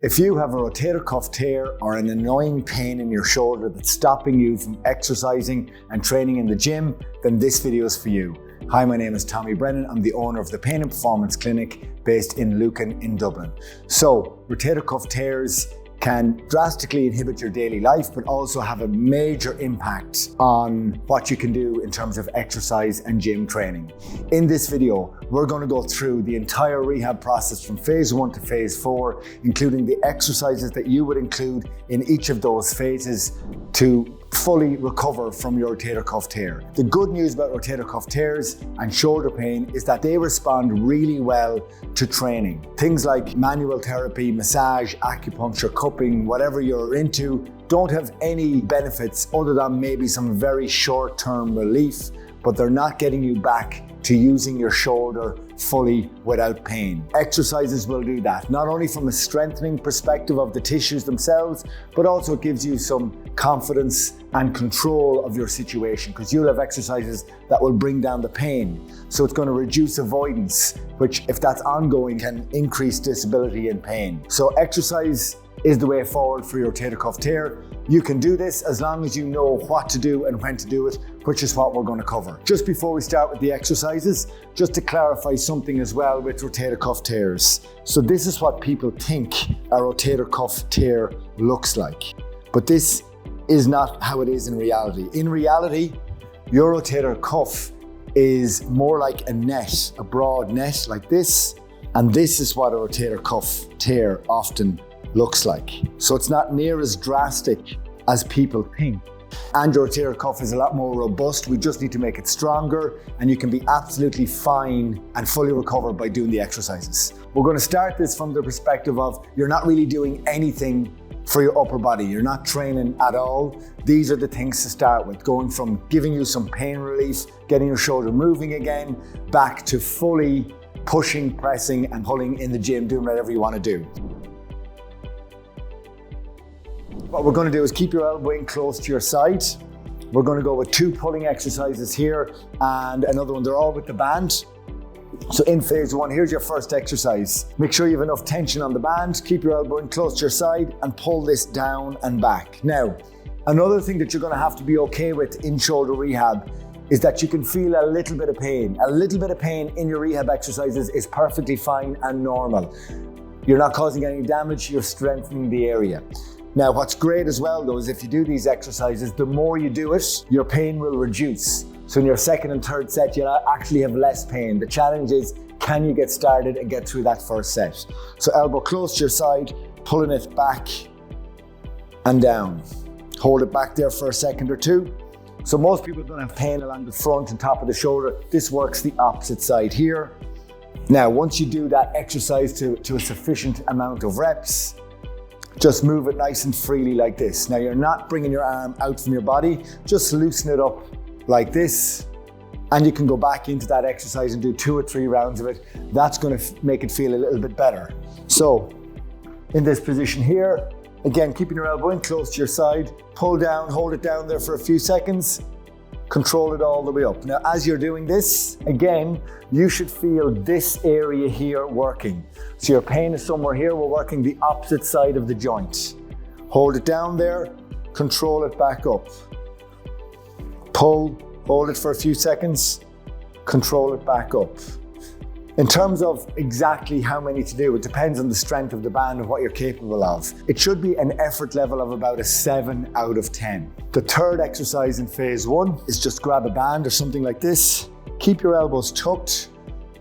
If you have a rotator cuff tear or an annoying pain in your shoulder that's stopping you from exercising and training in the gym, then this video is for you. Hi, my name is Tommy Brennan. I'm the owner of the Pain and Performance Clinic based in Lucan in Dublin. So, rotator cuff tears can drastically inhibit your daily life, but also have a major impact on what you can do in terms of exercise and gym training. In this video, we're going to go through the entire rehab process from phase 1 to phase 4, including the exercises that you would include in each of those phases to fully recover from your rotator cuff tear. The good news about rotator cuff tears and shoulder pain is that they respond really well to training. Things like manual therapy, massage, acupuncture, cupping, whatever you're into, don't have any benefits other than maybe some very short-term relief, but they're not getting you back to using your shoulder fully without pain. Exercises will do that, not only from a strengthening perspective of the tissues themselves, but also it gives you some confidence and control of your situation, because you'll have exercises that will bring down the pain. So it's going to reduce avoidance, which if that's ongoing can increase disability and pain. So exercise is the way forward for your rotator cuff tear. You can do this as long as you know what to do and when to do it, which is what we're going to cover. Just before we start with the exercises, just to clarify something as well with rotator cuff tears. So this is what people think a rotator cuff tear looks like, but this is not how it is in reality. In reality, your rotator cuff is more like a net, a broad net like this, and this is what a rotator cuff tear often looks like. So it's not near as drastic as people think. And your rotator cuff is a lot more robust. We just need to make it stronger, and you can be absolutely fine and fully recover by doing the exercises. We're going to start this from the perspective of you're not really doing anything for your upper body. You're not training at all. These are the things to start with, going from giving you some pain relief, getting your shoulder moving again, back to fully pushing, pressing, and pulling in the gym, doing whatever you want to do. What we're going to do is keep your elbow in close to your side. We're going to go with 2 pulling exercises here and another one. They're all with the band. So in phase 1, here's your first exercise. Make sure you have enough tension on the band. Keep your elbow in close to your side and pull this down and back. Now, another thing that you're going to have to be okay with in shoulder rehab is that you can feel a little bit of pain. A little bit of pain in your rehab exercises is perfectly fine and normal. You're not causing any damage, you're strengthening the area. Now, what's great as well though is if you do these exercises, the more you do it, your pain will reduce. So in your second and third set, you'll actually have less pain. The challenge is, can you get started and get through that first set? So elbow close to your side, pulling it back and down. Hold it back there for a second or two. So most people don't have pain along the front and top of the shoulder. This works the opposite side here. Now, once you do that exercise to a sufficient amount of reps, just move it nice and freely like this. Now, you're not bringing your arm out from your body, just loosen it up like this, and you can go back into that exercise and do 2 or 3 rounds of it. That's going to make it feel a little bit better. So, in this position here, again, keeping your elbow in close to your side, pull down, hold it down there for a few seconds, control it all the way up. Now, as you're doing this, again, you should feel this area here working. So your pain is somewhere here, we're working the opposite side of the joint. Hold it down there, control it back up. Pull, hold it for a few seconds, control it back up. In terms of exactly how many to do, it depends on the strength of the band and what you're capable of. It should be an effort level of about a 7 out of 10. The third exercise in phase 1 is just grab a band or something like this, keep your elbows tucked,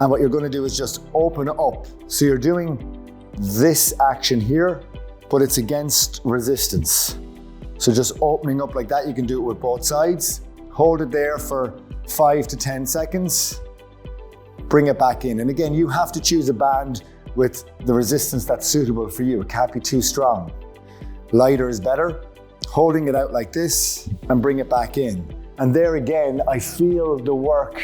and what you're going to do is just open up. So you're doing this action here, but it's against resistance. So just opening up like that. You can do it with both sides. Hold it there for 5 to 10 seconds. Bring it back in. And again, you have to choose a band with the resistance that's suitable for you. It can't be too strong. Lighter is better. Holding it out like this and bring it back in. And there again, I feel the work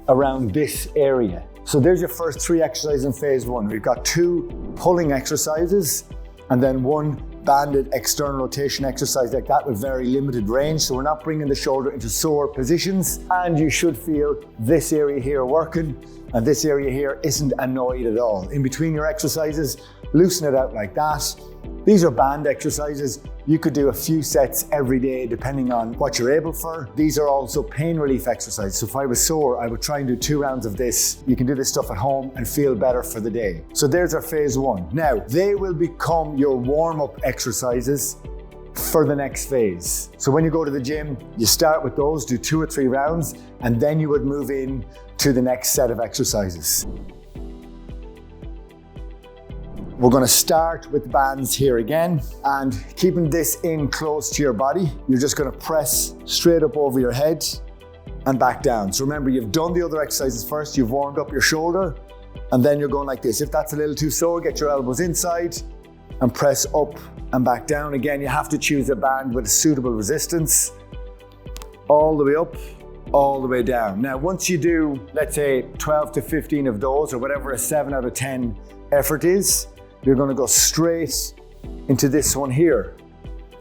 around this area. So there's your first 3 exercises in phase 1. We've got 2 pulling exercises and then 1 banded external rotation exercise like that with very limited range. So we're not bringing the shoulder into sore positions, and you should feel this area here working. and this area here isn't annoyed at all. In between your exercises, loosen it out like that. These are band exercises. You could do a few sets every day depending on what you're able for. These are also pain relief exercises. So if I was sore, I would try and do 2 rounds of this. You can do this stuff at home and feel better for the day. So there's our phase 1. Now, they will become your warm-up exercises for the next phase. So when you go to the gym, you start with those, do 2 or 3 rounds, and then you would move in to the next set of exercises. We're going to start with bands here again, and keeping this in close to your body, you're just going to press straight up over your head and back down. So remember, you've done the other exercises first, you've warmed up your shoulder, and then you're going like this. If that's a little too sore, get your elbows inside and press up and back down. Again, you have to choose a band with a suitable resistance. All the way up, all the way down. Now, once you do, let's say 12 to 15 of those, or whatever a 7 out of 10 effort is, you're going to go straight into this one here.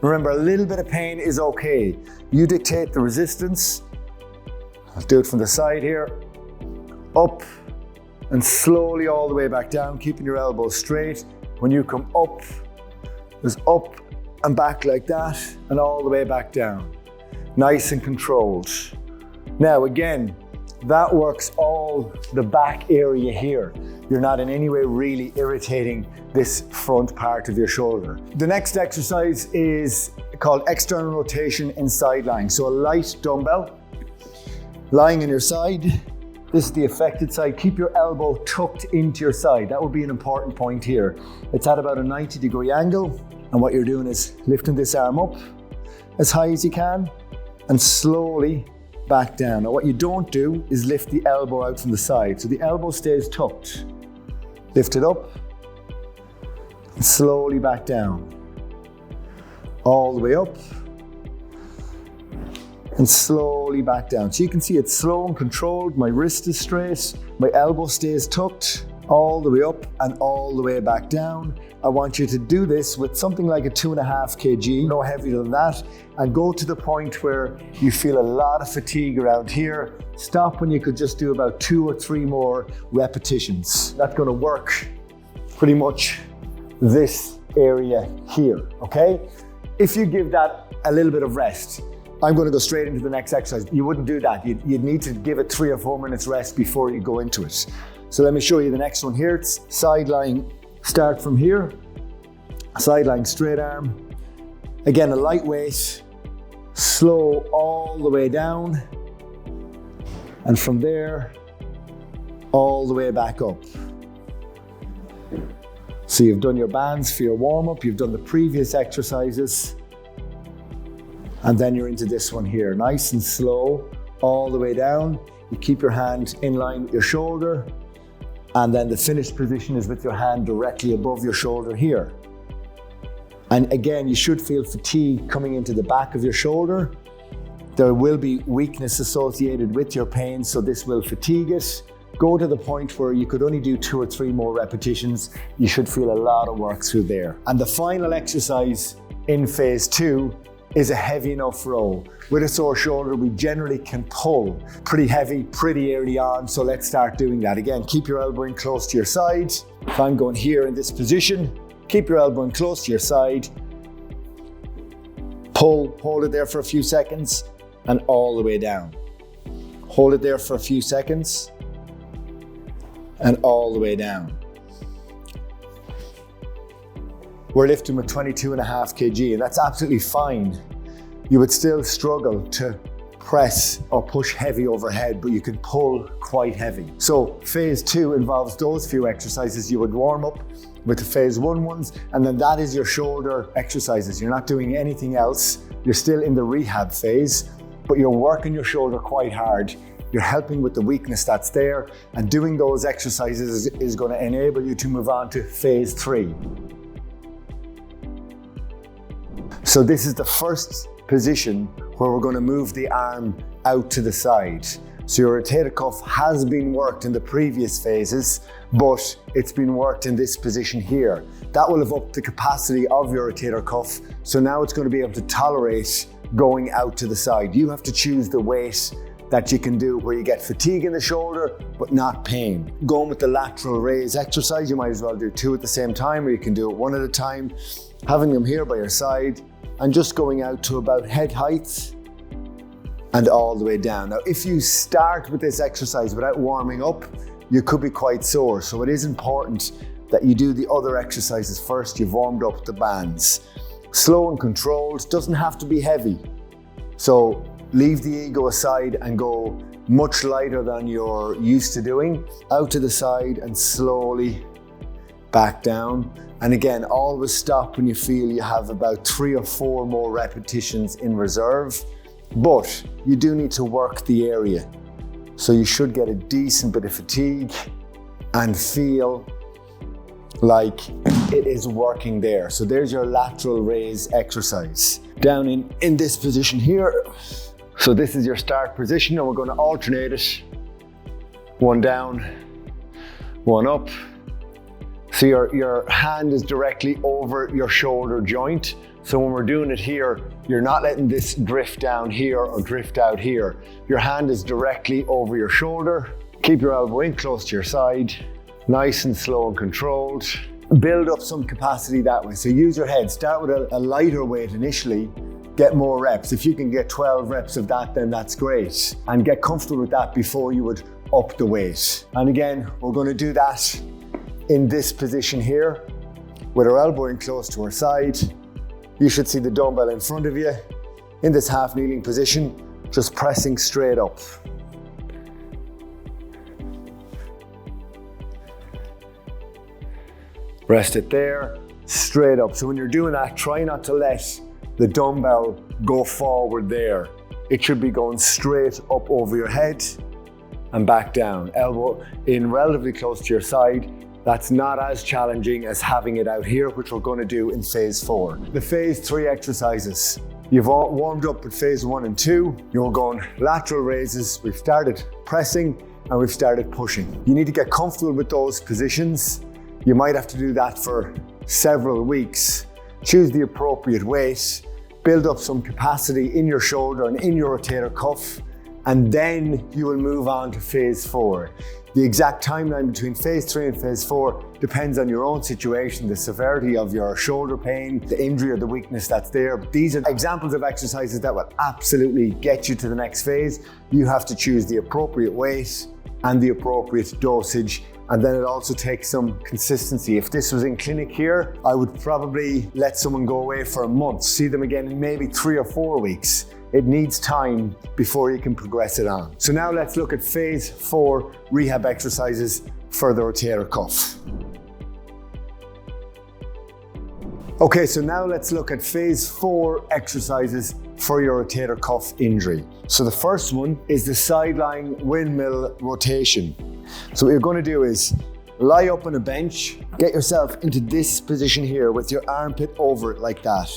Remember, a little bit of pain is okay. You dictate the resistance. I'll do it from the side here. Up and slowly all the way back down, keeping your elbows straight. When you come up, there's up and back like that, and all the way back down. Nice and controlled. Now again, that works all the back area here. You're not in any way really irritating this front part of your shoulder. The next exercise is called external rotation in side lying. So a light dumbbell, lying on your side. This is the affected side. Keep your elbow tucked into your side. That will be an important point here. It's at about a 90-degree angle. And what you're doing is lifting this arm up as high as you can and slowly back down. Now what you don't do is lift the elbow out from the side. So the elbow stays tucked. Lift it up and slowly back down. All the way up and slowly back down. So you can see it's slow and controlled. My wrist is straight. My elbow stays tucked. All the way up and all the way back down. I want you to do this with something like a 2.5 kg, no heavier than that, and go to the point where you feel a lot of fatigue around here. Stop when you could just do about 2 or 3 more repetitions. That's going to work pretty much this area here, okay? If you give that a little bit of rest, I'm going to go straight into the next exercise. You wouldn't do that. You'd need to give it 3 or 4 minutes rest before you go into it. So let me show you the next one here. It's side lying. Start from here. Side lying straight arm. Again, a lightweight. Slow all the way down. And from there, all the way back up. So you've done your bands for your warm-up. You've done the previous exercises. And then you're into this one here. Nice and slow, all the way down. You keep your hand in line with your shoulder. And then the finished position is with your hand directly above your shoulder here. And again, you should feel fatigue coming into the back of your shoulder. There will be weakness associated with your pain, so this will fatigue it. Go to the point where you could only do 2 or 3 more repetitions. You should feel a lot of work through there. And the final exercise in phase 2 is a heavy enough row. With a sore shoulder, we generally can pull pretty heavy, pretty early on, so let's start doing that. Again, keep your elbow in close to your side. If I'm going here in this position, keep your elbow in close to your side. Pull, hold it there for a few seconds, and all the way down. Hold it there for a few seconds, and all the way down. We're lifting with 22.5 kg, and that's absolutely fine. You would still struggle to press or push heavy overhead, but you can pull quite heavy. So phase 2 involves those few exercises. You would warm up with the phase 1 ones, and then that is your shoulder exercises. You're not doing anything else. You're still in the rehab phase, but you're working your shoulder quite hard. You're helping with the weakness that's there, and doing those exercises is going to enable you to move on to phase 3. So this is the first position where we're going to move the arm out to the side. So your rotator cuff has been worked in the previous phases, but it's been worked in this position here. That will have upped the capacity of your rotator cuff, so now it's going to be able to tolerate going out to the side. You have to choose the weight that you can do where you get fatigue in the shoulder, but not pain. Going with the lateral raise exercise, you might as well do 2 at the same time, or you can do it 1 at a time, having them here by your side and just going out to about head height and all the way down. Now, if you start with this exercise without warming up, you could be quite sore. So it is important that you do the other exercises first. You've warmed up the bands. Slow and controlled, doesn't have to be heavy. So leave the ego aside and go much lighter than you're used to doing. Out to the side and slowly back down. And again, always stop when you feel you have about 3 or 4 more repetitions in reserve. But you do need to work the area. So you should get a decent bit of fatigue and feel like it is working there. So there's your lateral raise exercise. Down in this position here. So this is your start position, and we're going to alternate it. 1 down, 1 up. So your hand is directly over your shoulder joint. So when we're doing it here, you're not letting this drift down here or drift out here. Your hand is directly over your shoulder. Keep your elbow in close to your side. Nice and slow and controlled. Build up some capacity that way. So use your head. Start with a lighter weight initially. Get more reps. If you can get 12 reps of that, then that's great. And get comfortable with that before you would up the weight. And again, we're going to do that in this position here with our elbow in close to our side. You should see the dumbbell in front of you in this half kneeling position, just pressing straight up. Rest it there, straight up. So when you're doing that, try not to let the dumbbell go forward there. It should be going straight up over your head and back down. Elbow in relatively close to your side. That's not as challenging as having it out here, which we're going to do in phase 4. The phase 3 exercises. You've all warmed up with phase 1 and 2. You're going lateral raises. We've started pressing and we've started pushing. You need to get comfortable with those positions. You might have to do that for several weeks. Choose the appropriate weight, build up some capacity in your shoulder and in your rotator cuff, and then you will move on to phase 4. The exact timeline between phase 3 and phase 4 depends on your own situation, the severity of your shoulder pain, the injury or the weakness that's there. But these are examples of exercises that will absolutely get you to the next phase. You have to choose the appropriate weight and the appropriate dosage. And then it also takes some consistency. If this was in clinic here, I would probably let someone go away for a month, see them again in maybe 3 or 4 weeks. It needs time before you can progress it on. So now let's look at phase 4 rehab exercises for the rotator cuff. Okay, so now let's look at phase 4 exercises for your rotator cuff injury. So the first one is the sideline windmill rotation. So what you're going to do is lie up on a bench, get yourself into this position here with your armpit over it like that.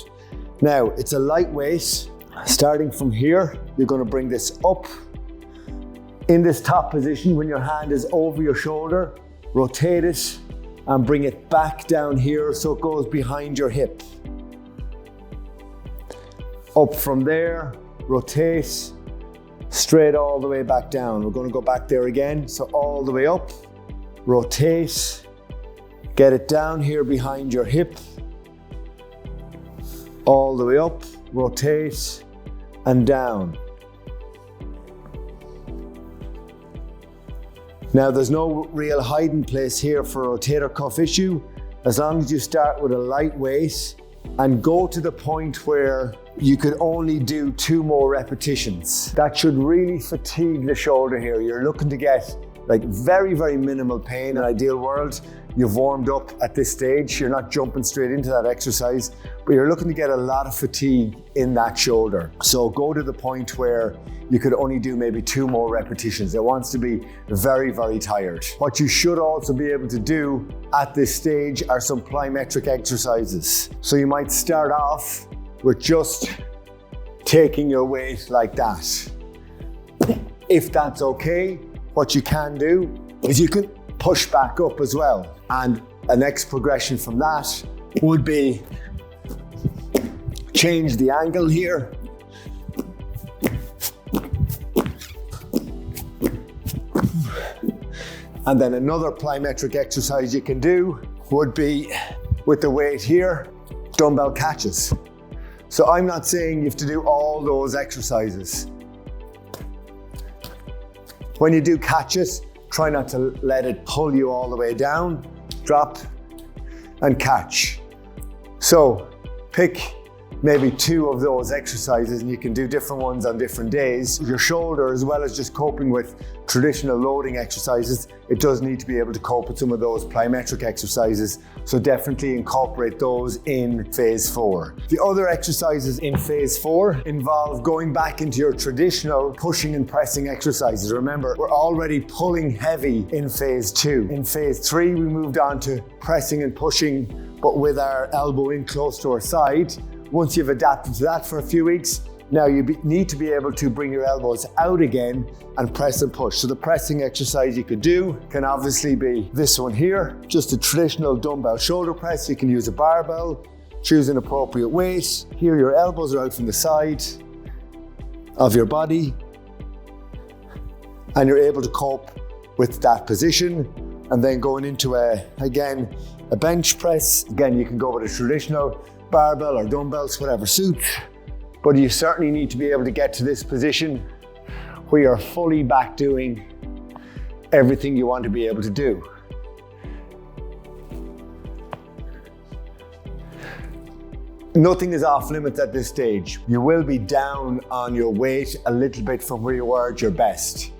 Now, it's a light weight. Starting from here, you're going to bring this up. In this top position, when your hand is over your shoulder, rotate it and bring it back down here so it goes behind your hip. Up from there, rotate, straight all the way back down. We're going to go back there again. So all the way up, rotate, get it down here behind your hip, all the way up, rotate, and down. Now there's no real hiding place here for a rotator cuff issue, as long as you start with a light weight and go to the point where you could only do 2 more repetitions. That should really fatigue the shoulder here. You're looking to get like very, very minimal pain. In an ideal world, you've warmed up at this stage. You're not jumping straight into that exercise, but you're looking to get a lot of fatigue in that shoulder. So go to the point where you could only do maybe 2 more repetitions. It wants to be very, very tired. What you should also be able to do at this stage are some plyometric exercises. So you might start off with just taking your weight like that. If that's okay, what you can do is you can push back up as well. And a next progression from that would be change the angle here. And then another plyometric exercise you can do would be with the weight here, dumbbell catches. So I'm not saying you have to do all those exercises. When you do catches, try not to let it pull you all the way down. Drop and catch. So pick maybe 2 of those exercises, and you can do different ones on different days. Your shoulder, as well as just coping with traditional loading exercises, it does need to be able to cope with some of those plyometric exercises. So definitely incorporate those in phase 4. The other exercises in phase 4 involve going back into your traditional pushing and pressing exercises. Remember, we're already pulling heavy in phase 2. In phase 3, we moved on to pressing and pushing, but with our elbow in close to our side. Once you've adapted to that for a few weeks, now you need to be able to bring your elbows out again and press and push. So the pressing exercise you could do can obviously be this one here, just a traditional dumbbell shoulder press. You can use a barbell, choose an appropriate weight. Here your elbows are out from the side of your body, and you're able to cope with that position. And then going into a bench press. Again, you can go with a traditional barbell or dumbbells, whatever suits, but you certainly need to be able to get to this position where you're fully back doing everything you want to be able to do. Nothing is off limits at this stage. You will be down on your weight a little bit from where you were at your best.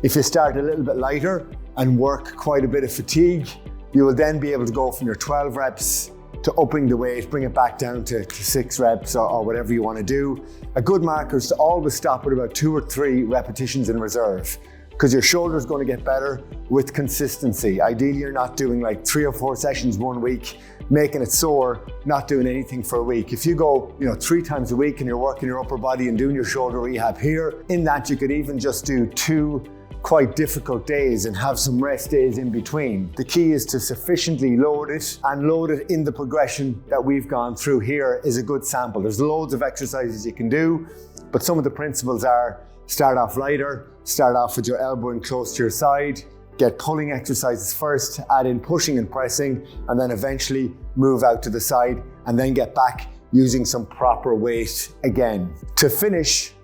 If you start a little bit lighter and work quite a bit of fatigue, you will then be able to go from your 12 reps to upping the weight, bring it back down to 6 reps or whatever you want to do. A good marker is to always stop at about 2 or 3 repetitions in reserve, because your shoulder is going to get better with consistency. Ideally, you're not doing like 3 or 4 sessions one week, making it sore, not doing anything for a week. If you go 3 times a week and you're working your upper body and doing your shoulder rehab here, in that you could even just do 2 quite difficult days and have some rest days in between. The key is to sufficiently load it, and load it in the progression that we've gone through here is a good sample. There's loads of exercises you can do, but some of the principles are: start off lighter, start off with your elbow in close to your side, get pulling exercises first, add in pushing and pressing, and then eventually move out to the side and then get back using some proper weight again. To finish,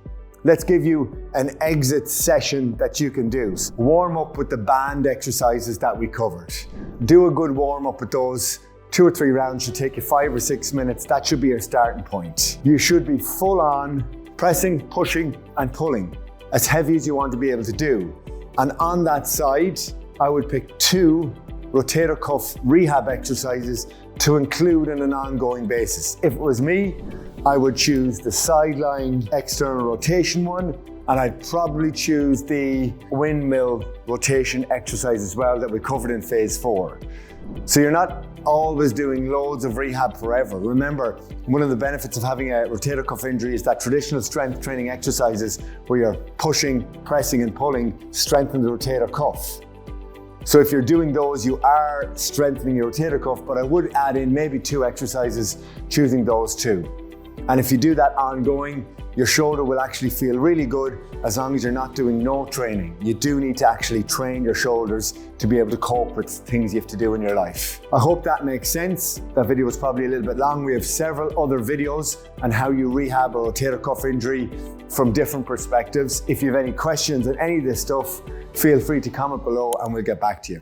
let's give you an exit session that you can do. Warm up with the band exercises that we covered. Do a good warm up with those. 2 or 3 rounds should take you 5 or 6 minutes. That should be your starting point. You should be full on pressing, pushing, and pulling, as heavy as you want to be able to do. And on that side, I would pick 2 rotator cuff rehab exercises to include on an ongoing basis. If it was me, I would choose the sideline external rotation one, and I'd probably choose the windmill rotation exercise as well that we covered in phase 4. So you're not always doing loads of rehab forever. Remember, one of the benefits of having a rotator cuff injury is that traditional strength training exercises where you're pushing, pressing, and pulling strengthen the rotator cuff. So if you're doing those, you are strengthening your rotator cuff, but I would add in maybe 2 exercises, choosing those 2. And if you do that ongoing, your shoulder will actually feel really good as long as you're not doing no training. You do need to actually train your shoulders to be able to cope with things you have to do in your life. I hope that makes sense. That video was probably a little bit long. We have several other videos on how you rehab a rotator cuff injury from different perspectives. If you have any questions on any of this stuff, feel free to comment below and we'll get back to you.